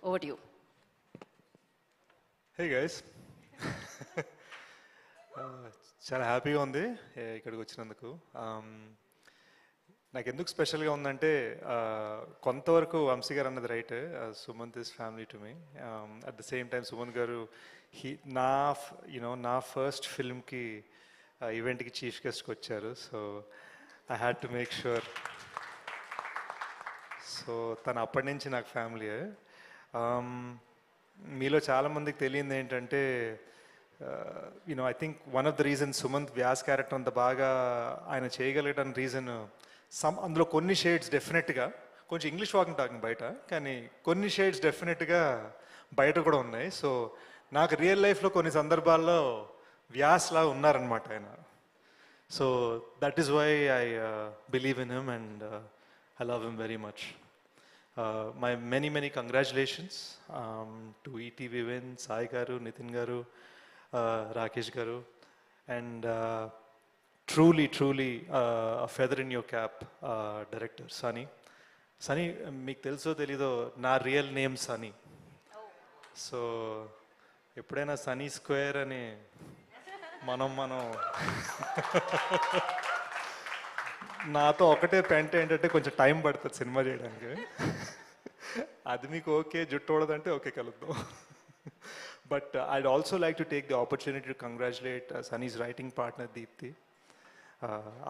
Over to you. Hey guys. చాలా హ్యాపీగా ఉంది ఇక్కడికి వచ్చినందుకు. నాకు ఎందుకు స్పెషల్గా ఉందంటే కొంతవరకు వంశీ గారు అన్నది right, Sumanth is family to me. At the same time Sumanth garu నా ఫస్ట్ ఫిల్మ్కి ఈవెంట్కి చీఫ్ గెస్ట్కి వచ్చారు. So I had to make sure. So తను అప్పటి నుంచి నాకు ఫ్యామిలీయే. మీలో చాలామందికి తెలియంది ఏంటంటే I think one of the reason Sumanth Vyas character అంత బాగా ఆయన చేయగలిగడానికి రీజన్ అందులో కొన్ని షేడ్స్ డెఫినెట్గా కొంచెం ఇంగ్లీష్ వాకింగ్ టాకింగ్ బయట, కానీ కొన్ని షేడ్స్ డెఫినెట్గా బయట కూడా ఉన్నాయి. సో నాకు రియల్ లైఫ్లో కొన్ని సందర్భాల్లో వ్యాస్లా ఉన్నారనమాట ఆయన. So that is why I believe in him and I love him very much. My many congratulations to ETV Win, Sai Garu, Nitin Garu, Rakesh Garu, and truly a feather in your cap, director Sunny. Sunny, meeku teluso telido na real name Sunny. So eppudaina Sunny Square ani మనం నాతో ఒకటే పెంట ఏంటంటే కొంచెం time పడుతుంది cinema చేయడానికి. అది మీకు ఓకే, జుట్టు ఓడదంటే ఓకే, కలుద్దాం. But I'd also like to take the opportunity to congratulate Sunny's writing partner Deepthi.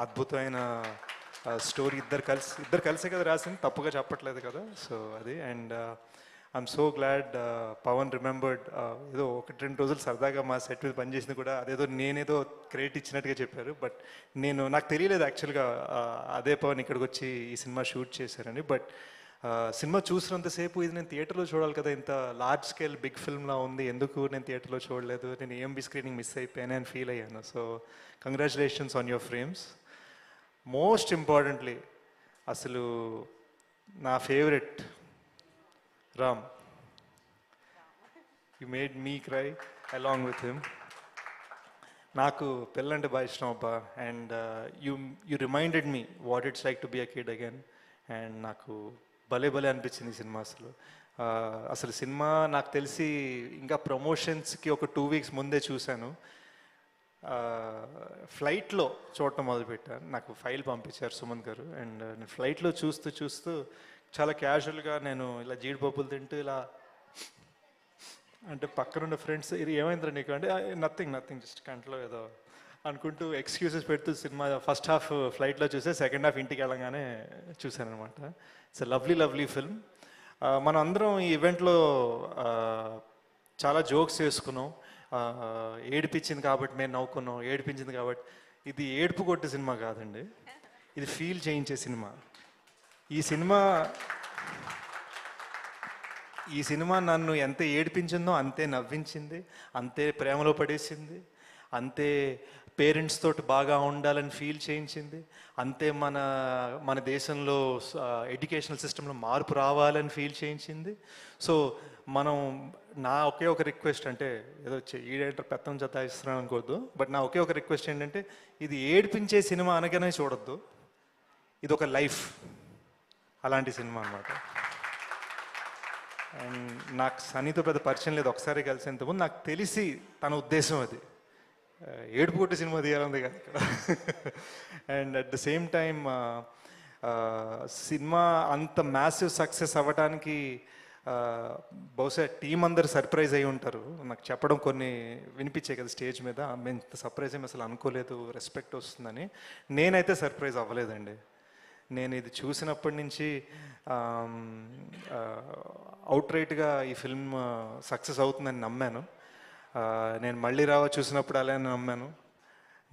అద్భుతమైన స్టోరీ, ఇద్దరు కలిసే కదా రాసింది, తప్పుగా చెప్పట్లేదు కదా. సో అది, and I'm so glad Pavan remembered. ఏదో 1-2 రోజులు సరదాగా మా సెట్ మీద పనిచేసింది కూడా అదేదో నేనేదో క్రెడిట్ ఇచ్చినట్టుగా చెప్పారు. బట్ నాకు తెలియలేదు యాక్చువల్గా అదే పవన్ ఇక్కడికి వచ్చి ఈ సినిమా షూట్ చేశారని. బట్ సినిమా చూసినంతసేపు ఇది నేను థియేటర్లో చూడాలి కదా, ఇంత లార్జ్ స్కేల్ బిగ్ ఫిల్మ్లా ఉంది, ఎందుకు నేను థియేటర్లో చూడలేదు, నేను ఏఎంబీ స్క్రీనింగ్ మిస్ అయిపోయాను అని ఫీల్ అయ్యాను. So congratulations on your frames. Most importantly అసలు నా favourite Ram, you made me cry along with him. నాకు పెళ్ళంటే బాగా ఇష్టం అబ్బా, and you reminded me what it's like to be a kid again. And నాకు భలే అనిపించింది ఈ సినిమా. అసలు సినిమా నాకు తెలిసి ఇంకా ప్రమోషన్స్కి ఒక 2 weeks ముందే చూశాను. ఫ్లైట్లో చూడటం మొదలుపెట్టాను. నాకు ఫైల్ పంపించారు సుమంత్ గారు, అండ్ నేను ఫ్లైట్లో చూస్తూ చాలా క్యాజువల్గా నేను ఇలా జీడిపప్పులు తింటూ ఇలా అంటే పక్కనున్న ఫ్రెండ్స్ ఇది ఏమైందిరా నీకు అంటే నథింగ్ జస్ట్ కంట్లో ఏదో అనుకుంటూ ఎక్స్క్యూజెస్ పెడుతూ సినిమా ఫస్ట్ హాఫ్ ఫ్లైట్లో చూసే, సెకండ్ హాఫ్ ఇంటికి వెళ్ళగానే చూశాను అనమాట. It's lovely film. మనం అందరం ఈ ఈవెంట్లో చాలా జోక్స్ చేసుకున్నాం. ఏడిపించింది కాబట్టి మేము నవ్వుకున్నాం, ఏడిపించింది కాబట్టి. ఇది ఏడుపు కొట్టే సినిమా కాదండి, ఇది ఫీల్ చేయించే సినిమా. ఈ సినిమా నన్ను ఎంత ఏడిపించిందో అంతే నవ్వించింది, అంతే ప్రేమలో పడేసింది, అంతే పేరెంట్స్ తోటి బాగా ఉండాలని ఫీల్ చేయించింది, అంతే మన దేశంలో ఎడ్యుకేషనల్ సిస్టంలో మార్పు రావాలని ఫీల్ చేయించింది. సో నా ఒకే ఒక రిక్వెస్ట్, అంటే ఏదో ఈడేంటర్ పెత్తం జతాయిస్తున్నాను అనుకోవద్దు, బట్ నా ఒకే ఒక రిక్వెస్ట్ ఏంటంటే ఇది ఏడిపించే సినిమా అనగానే చూడొద్దు, ఇది ఒక లైఫ్, అలాంటి సినిమా అనమాట. అండ్ నాకు సనీతో పెద్ద పరిచయం లేదు, ఒకసారి కలిసేంతకుముందు నాకు తెలిసి తన ఉద్దేశం అది ఏడుపు కొట్టి సినిమా తీయాలంది కదా ఇక్కడ. And at the same time cinema అంత మ్యాసివ్ సక్సెస్ అవ్వడానికి బహుశా టీం అందరు సర్ప్రైజ్ అయి ఉంటారు. నాకు చెప్పడం కొన్ని వినిపించాయి కదా స్టేజ్ మీద, మేము ఇంత సర్ప్రైజ్ ఏమి అసలు అనుకోలేదు, రెస్పెక్ట్ వస్తుందని. నేనైతే సర్ప్రైజ్ అవ్వలేదండి. నేను ఇది చూసినప్పటి నుంచి అవుట్రైట్గా ఈ ఫిల్మ్ సక్సెస్ అవుతుందని నమ్మాను. నేను మళ్ళీ చూసినప్పుడు అలానే నమ్మాను,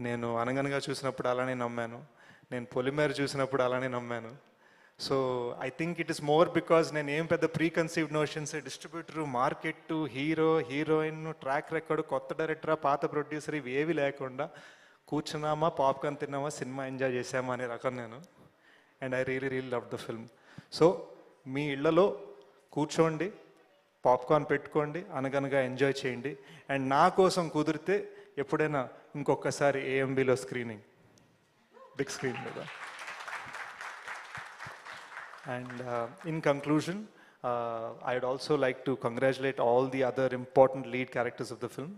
నేను అనగనగా చూసినప్పుడు అలానే నమ్మాను, నేను పొలిమేర చూసినప్పుడు అలానే నమ్మాను. So I think it is more because నేను ఏం పెద్ద preconceived notions, distributor, market, hero, heroine, track record, కొత్త డైరెక్టరా, పాత ప్రొడ్యూసర్, ఇవి ఏవి లేకుండా కూర్చున్నామా, పాప్కార్న్ తిన్నామా, సినిమా ఎంజాయ్ చేసామా అనే రకం నేను. And I really love the film. So మీ ఇళ్లలో కూర్చోండి, పాప్కార్న్ పెట్టుకోండి, అనగనగా ఎంజాయ్ చేయండి. అండ్ నా కోసం కుదిరితే ఎప్పుడైనా ఇంకొకసారి ఏఎంబీలో స్క్రీనింగ్, బిగ్ స్క్రీన్ మీద. And in conclusion, I'd also like to congratulate all the other important lead characters of the film.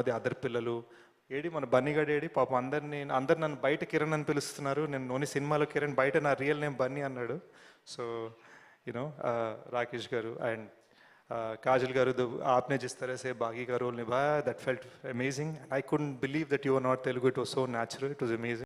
The other పిల్లలు ఏడి మన బన్నీగాడు ఏడి పాపం అందరు నన్ను బయట కిరణ్ అని పిలుస్తున్నారు, నేను నోని సినిమాలో కిరణ్, బయట నా రియల్ నేమ్ బన్నీ అన్నాడు. సో రాకేష్ గారు అండ్ काजल गारू, आपने जिस तरह से बागी का रोल निभाया, that felt amazing. I couldn't believe that you were not Telugu. It was so natural. It was amazing.